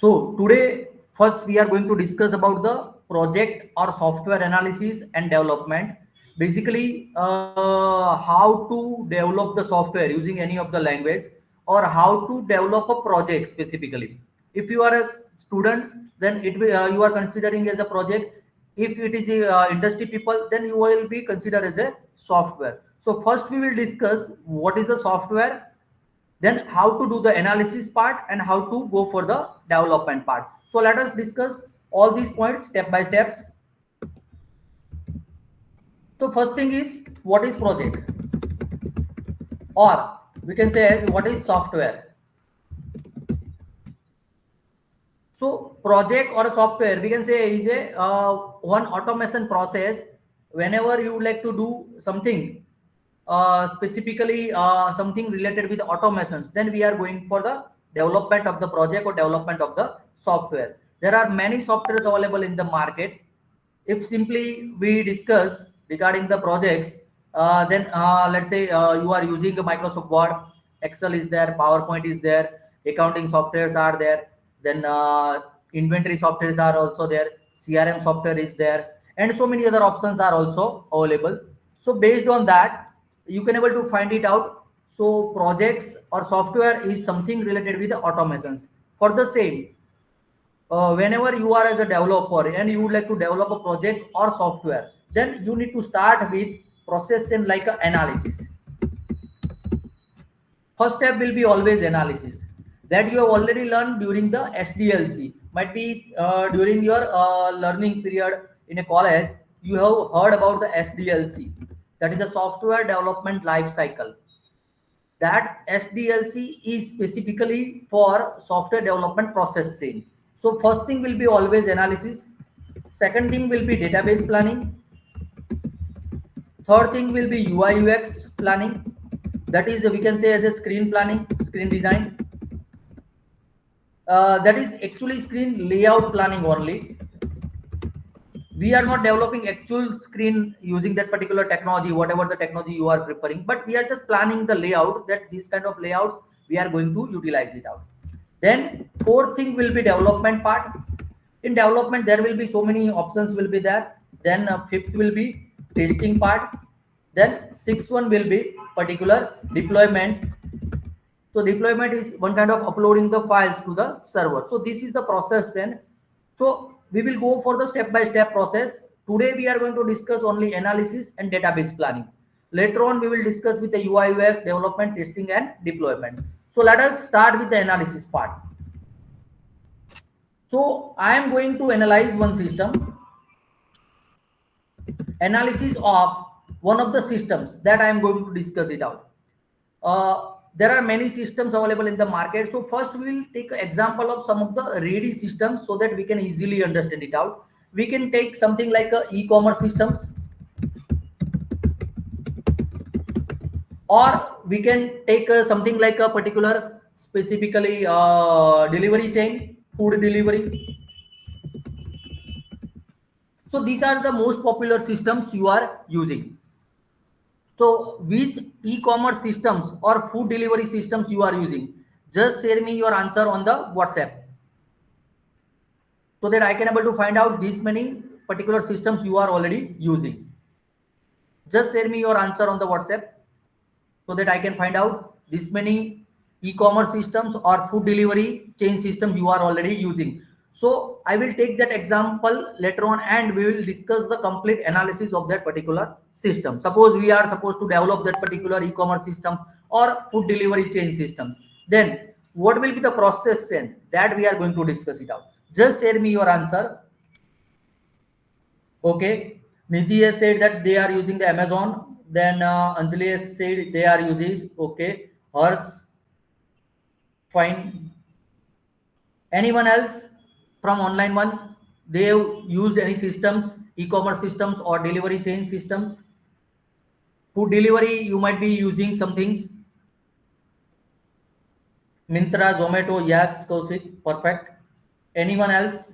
So today, first we are going to discuss about the project or software analysis and development. Basically, how to develop the software using any of the language, or how to develop a project specifically. If you are a student, then you are considering as a project. If it is a, industry people, then you will be considered as a software. So first we will discuss what is the software, then how to do the analysis part, and how to go for the development part. So let us discuss all these points step by steps. So first thing is, what is project, or we can say as what is software. So project or a software, we can say, is a one automation process. Whenever you would like to do something, specifically something related with automations, then we are going for the development of the project or development of the software. There are many softwares available in the market. If simply we discuss regarding the projects, then let's say you are using a Microsoft Word, Excel is there, PowerPoint is there, accounting softwares are there, then inventory softwares are also there, CRM software is there, and so many other options are also available. So based on that, you can able to find it out. So projects or software is something related with the automations. For the same, whenever you are as a developer and you would like to develop a project or software, then you need to start with process and like a analysis. First step will be always analysis, that you have already learned during the SDLC. Might be during your learning period in a college, you have heard about the SDLC, that is a software development life cycle. That SDLC is specifically for software development processing. So first thing will be always analysis. Second thing will be database planning. Third thing will be UI UX planning. That is, we can say, as a screen planning, screen design. That is actually screen layout planning only. We are not developing actual screen using that particular technology, whatever the technology you are preparing, but we are just planning the layout, that this kind of layout we are going to utilize it out. Then fourth thing will be development part. In development there will be so many options will be there. Then fifth will be testing part. Then sixth one will be particular deployment. So deployment is one kind of uploading the files to the server. So this is the process. And so we will go for the step by step process. Today we are going to discuss only analysis and database planning. Later on we will discuss with the UI UX development, testing and deployment. So let us start with the analysis part. So I am going to analyze one system, analysis of one of the systems that I am going to discuss it out. There are many systems available in the market. So first we will take an example of some of the ready systems so that we can easily understand it out. We can take something like e-commerce systems, or we can take something like a particular specifically delivery chain, food delivery. So these are the most popular systems you are using. So which e-commerce systems or food delivery systems you are using? Just share me your answer on the WhatsApp, so that I can able to find out these many particular systems you are already using. Just share me your answer on the WhatsApp, so that I can find out this many e-commerce systems or food delivery chain systems you are already using. So I will take that example later on and we will discuss the complete analysis of that particular system. Suppose we are supposed to develop that particular e-commerce system or food delivery chain system. Then what will be the process then that we are going to discuss it out. Just share me your answer. Okay. Nidhi has said that they are using the Amazon. Then Anjali has said they are using, okay. Hers, fine. Anyone else from online one? They have used any systems, e-commerce systems or delivery chain systems? Food delivery, you might be using some things. Mintra, Zomato, yes, Kaushik, perfect. Anyone else?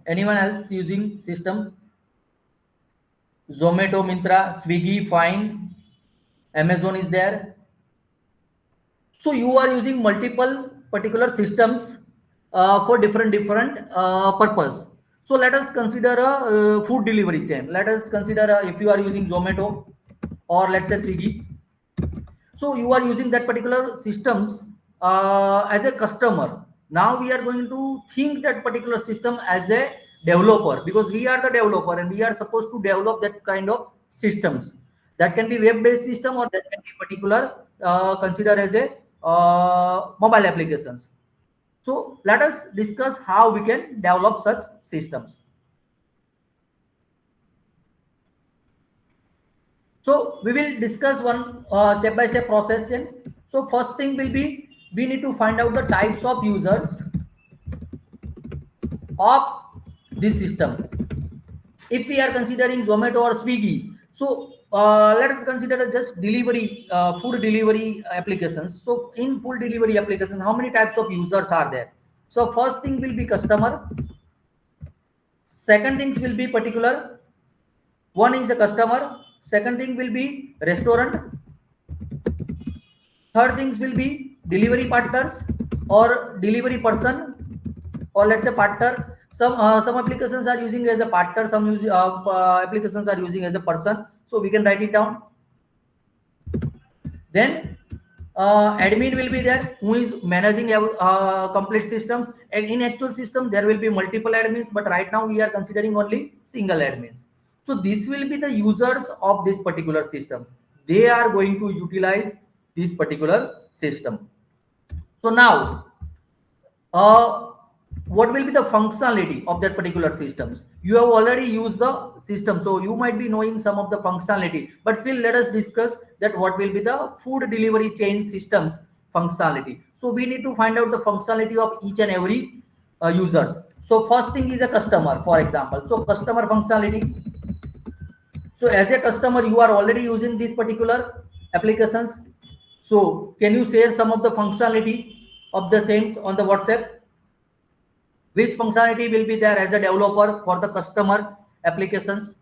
Anyone else using system? Zomato, Myntra, Swiggy, fine. Amazon is there. So you are using multiple particular systems for different purpose. So let us consider a food delivery chain. Let us consider if you are using Zomato or let's say Swiggy. So you are using that particular systems as a customer. Now we are going to think that particular system as a developer, because we are the developer and we are supposed to develop that kind of systems. That can be web based system or that can be particular considered as a mobile applications. So let us discuss how we can develop such systems. So we will discuss one step-by-step process chain. So first thing will be we need to find out the types of users of this system. If we are considering Zomato or Swiggy, so let us consider just delivery, food delivery applications. So in food delivery applications, how many types of users are there? So first thing will be customer. Second things will be particular. One is a customer. Second thing will be restaurant. Third things will be delivery partners or delivery person, or let's say partner. Some applications are using as a partner, some applications are using as a person. So we can write it down. Then admin will be there, who is managing complete systems. And in actual system there will be multiple admins, but right now we are considering only single admins. So this will be the users of this particular system. They are going to utilize this particular system. So now uh, what will be the functionality of that particular systems? You have already used the system, so you might be knowing some of the functionality, but still let us discuss that what will be the food delivery chain systems functionality. So we need to find out the functionality of each and every users. So first thing is a customer, for example. So customer functionality. So as a customer you are already using these particular applications, so can you share some of the functionality of the things on the WhatsApp? Which functionality will be there as a developer for the customer applications?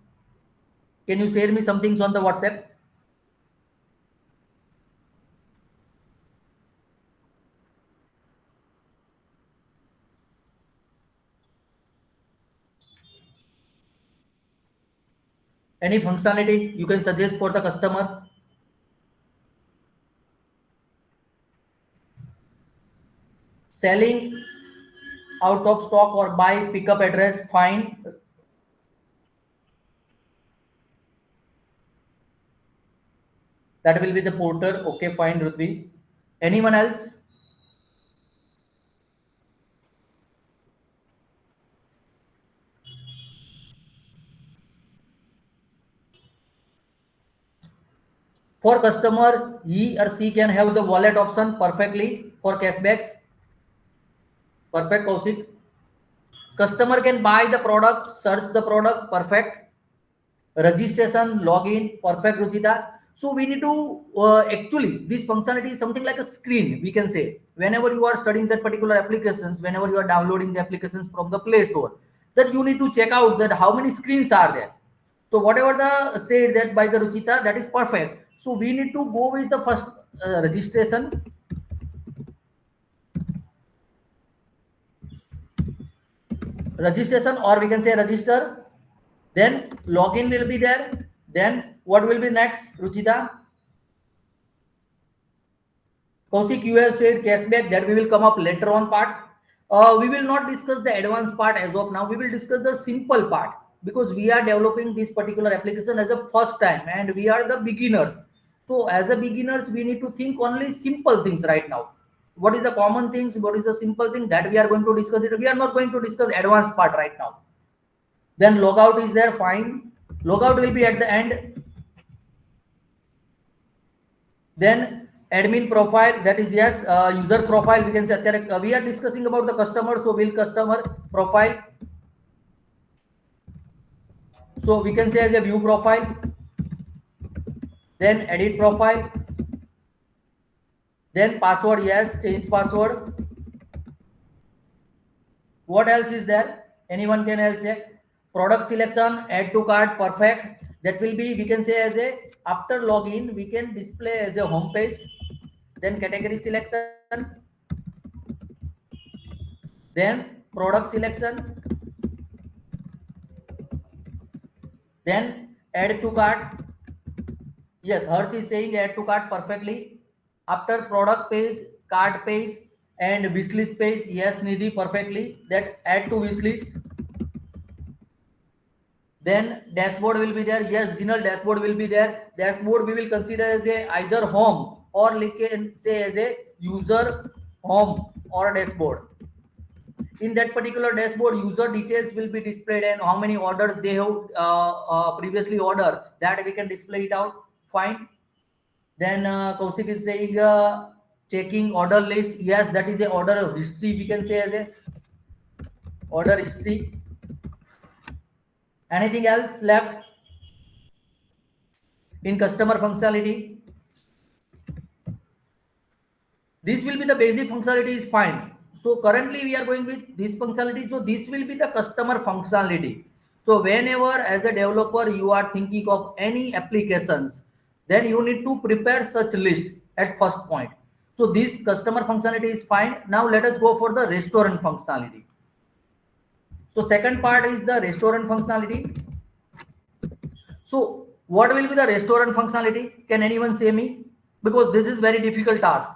Can you share me some things on the WhatsApp? Any functionality you can suggest for the customer? Selling out of stock or buy pickup address, fine. That will be the porter. Okay, fine, Rudvi. Anyone else? For customer, he or she can have the wallet option perfectly for cashbacks. Perfect, Kaushik. Customer can buy the product, search the product, perfect. Registration, login, perfect, Ruchita. So we need to actually this functionality is something like a screen, we can say. Whenever you are studying that particular applications, whenever you are downloading the applications from the Play Store, that you need to check out that how many screens are there. So whatever the said that by the Ruchita, that is perfect. So we need to go with the first registration. Registration, or we can say register. Then login will be there. Then what will be next, Ruchita? Kaushik, you have said cashback, that we will come up later on part. We will not discuss the advanced part as of now. We will discuss the simple part because we are developing this particular application as a first time and we are the beginners. So as a beginners, we need to think only simple things right now. What is the common things? What is the simple thing that we are going to discuss it? We are not going to discuss advanced part right now. Then logout is there, fine. Logout will be at the end. Then admin profile, that is yes, user profile, we can say we are discussing about the customer, so will customer profile, so we can say as a view profile. Then edit profile. Then password, yes, change password. What else is there? Anyone can else say. Product selection, add to cart, perfect. That will be, we can say as a, after login, we can display as a home page. Then category selection, then product selection, then add to cart. Yes, hers is saying add to cart perfectly. After product page, cart page, and wishlist page. Yes, Nidhi, perfectly. That add to wishlist. Then dashboard will be there. Yes, Zinal, dashboard will be there. Dashboard we will consider as a either home, or we can say as a user home or dashboard. In that particular dashboard, user details will be displayed and how many orders they have previously ordered, that we can display it out. Fine. Then Kaushik is saying checking order list. Yes, that is a order history, we can say as a order history. Anything else left in customer functionality? This will be the basic functionality is fine. So currently we are going with this functionality. So this will be the customer functionality. So whenever as a developer you are thinking of any applications, then you need to prepare such list at first point. So this customer functionality is fine. Now let us go for the restaurant functionality. So second part is the restaurant functionality. So what will be the restaurant functionality? Can anyone say me? Because this is very difficult task.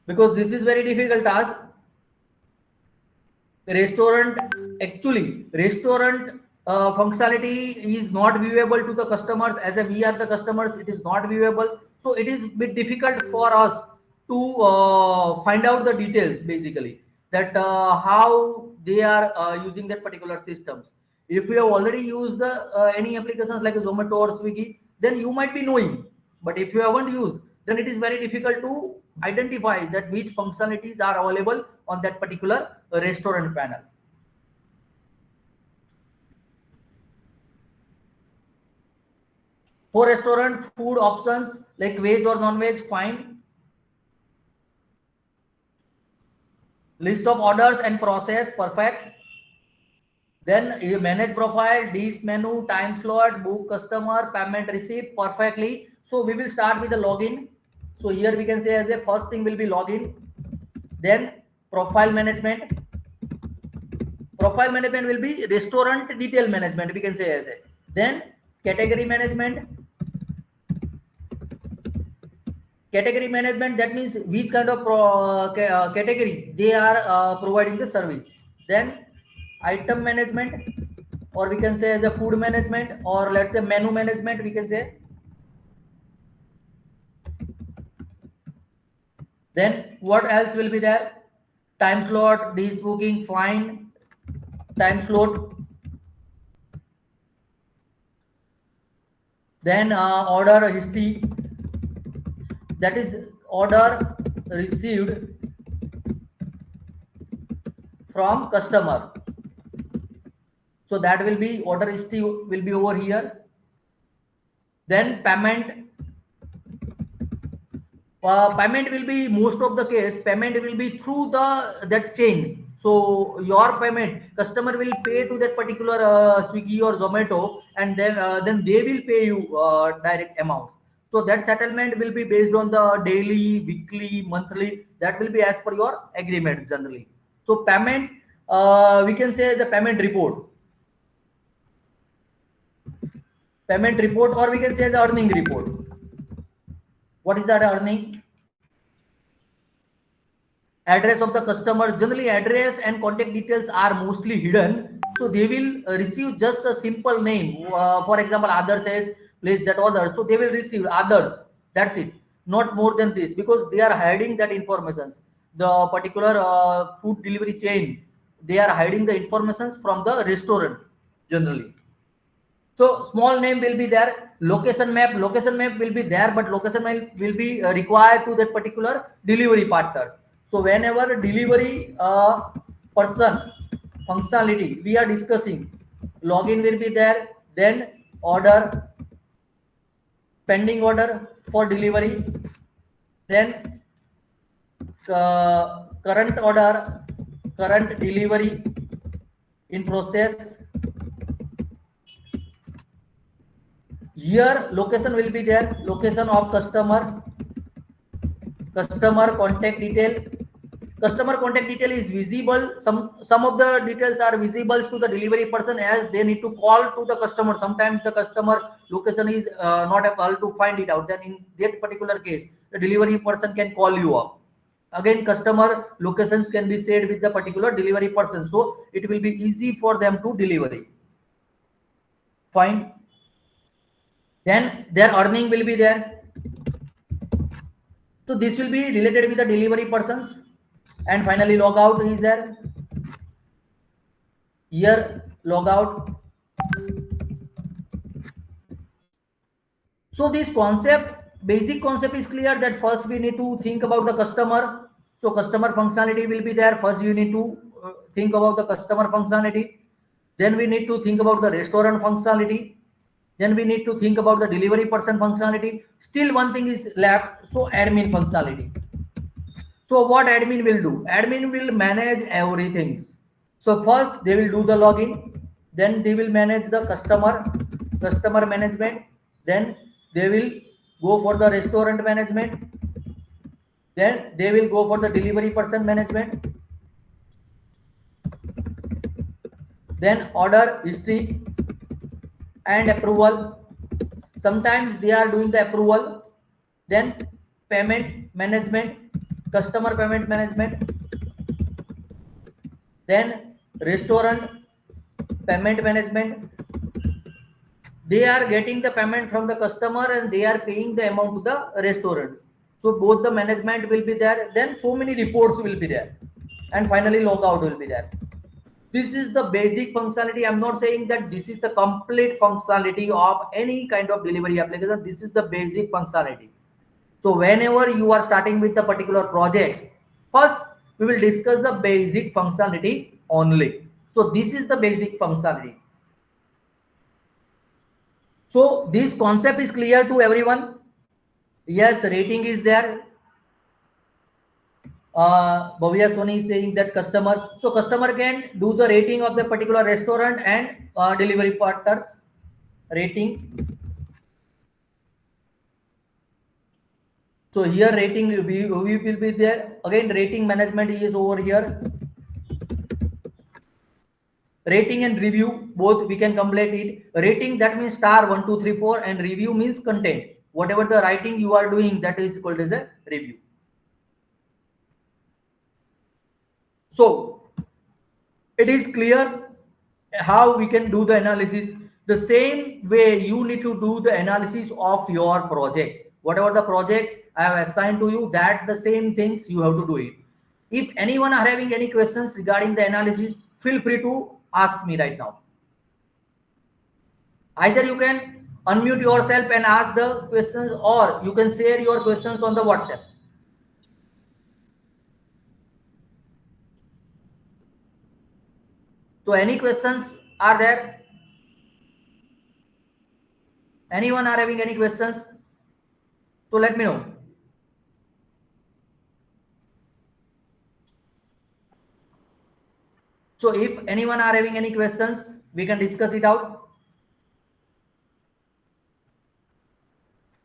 Because this is very difficult task. Restaurant, actually restaurant functionality is not viewable to the customers. As a we are the customers, it is not viewable. So it is bit difficult for us to find out the details basically, that how they are using that particular systems. If you have already used the any applications like Zomato or Swiggy, then you might be knowing. But if you haven't used, then it is very difficult to identify that which functionalities are available on that particular restaurant panel. For restaurant, food options like veg or non-veg, fine. List of orders and process, perfect. Then you manage profile, dish menu, time slot, book customer, payment receipt, perfectly. So we will start with the login. So here we can say as a first thing will be login. Then profile management. Profile management will be restaurant detail management, we can say as a. Then category management. Category management, that means which kind of category they are providing the service. Then item management, or we can say as a food management, or let's say menu management, we can say. Then what else will be there? Time slot, this booking, fine. Time slot. Then order history, that is order received from customer. So that will be order history will be over here. Then payment. Payment will be, most of the case payment will be through the that chain. So your payment, customer will pay to that particular Swiggy or Zomato, and then they will pay you direct amount. So that settlement will be based on the daily, weekly, monthly. That will be as per your agreement generally. So payment, we can say the payment report. Payment report, or we can say the earning report. What is that earning? Address of the customer. Generally address and contact details are mostly hidden, so they will receive just a simple name. For example, others says place that order, so they will receive others, that's it, not more than this, because they are hiding that information. The particular food delivery chain, they are hiding the informations from the restaurant generally. So small name will be there. Location map, will be there, but location map will be required to that particular delivery partners. So whenever delivery person functionality we are discussing, login will be there. Then order, pending order for delivery. Then current order, current delivery in process. Here location will be there, location of customer, customer contact detail. Customer contact detail is visible. Some of the details are visible to the delivery person as they need to call to the customer. Sometimes the customer location is not able to find it out, then in that particular case the delivery person can call you up. Again, customer locations can be shared with the particular delivery person, so it will be easy for them to delivery. Fine. Then their earning will be there, so this will be related with the delivery persons. And finally logout is there. Here logout. So this concept, basic concept is clear, that first we need to think about the customer. So customer functionality will be there. First you need to think about the customer functionality. Then we need to think about the restaurant functionality. Then we need to think about the delivery person functionality. Still one thing is left, so admin functionality. So what admin will do? Admin will manage everything. So first they will do the login, then they will manage the customer management, then they will go for the restaurant management, then they will go for the delivery person management, then order history and approval. Sometimes they are doing the approval, then payment management, customer payment management, then restaurant payment management. They are getting the payment from the customer and they are paying the amount to the restaurant. So both the management will be there, then so many reports will be there, and finally logout will be there. This is the basic functionality. I'm not saying that this is the complete functionality of any kind of delivery application. This is the basic functionality. So whenever you are starting with the particular projects, first we will discuss the basic functionality only. So this is the basic functionality. So this concept is clear to everyone. Yes, rating is there. Bhavya Soni is saying that customer. So customer can do the rating of the particular restaurant and delivery partners rating. So here rating we will be there. Again, rating management is over here. Rating and review, both we can complete it. Rating, that means star 1 2 3 4, and review means content. Whatever the writing you are doing, that is called as a review. So it is clear how we can do the analysis. The same way you need to do the analysis of your project. Whatever the project I have assigned to you, that the same things you have to do it. If anyone are having any questions regarding the analysis, feel free to ask me right now. Either you can unmute yourself and ask the questions, or you can share your questions on the WhatsApp. So any questions are there? Anyone are having any questions? So let me know. So if anyone are having any questions, we can discuss it out.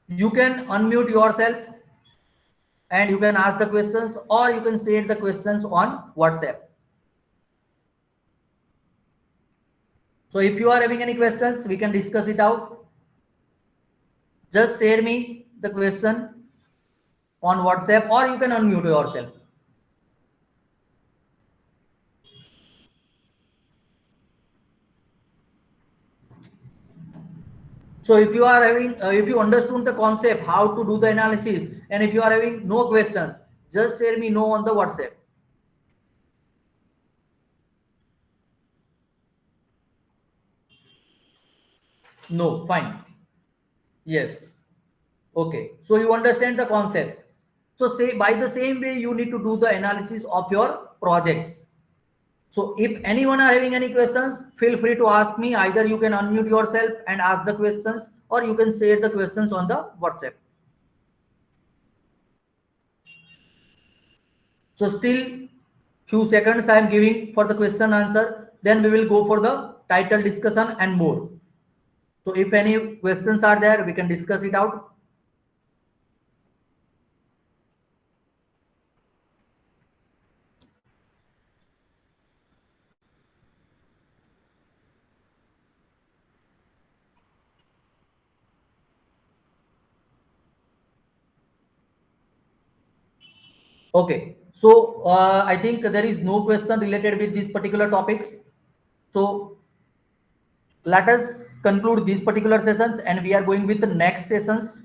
You can unmute yourself and you can ask the questions, or you can share the questions on WhatsApp. So if you are having any questions, we can discuss it out. Just share me the question on WhatsApp, or you can unmute yourself. So if you are having, if you understood the concept, how to do the analysis, and if you are having no questions, just share me no on the WhatsApp. No, fine. Yes. Okay. So you understand the concepts. So say by the same way, you need to do the analysis of your projects. So if anyone are having any questions, feel free to ask me. Either you can unmute yourself and ask the questions, or you can share the questions on the WhatsApp. So still Few seconds I am giving for the question answer. Then we will go for the title discussion and more. So if any questions are there, we can discuss it out. Okay. So I think there is no question related with these particular topics. So let us conclude these particular sessions and we are going with the next sessions.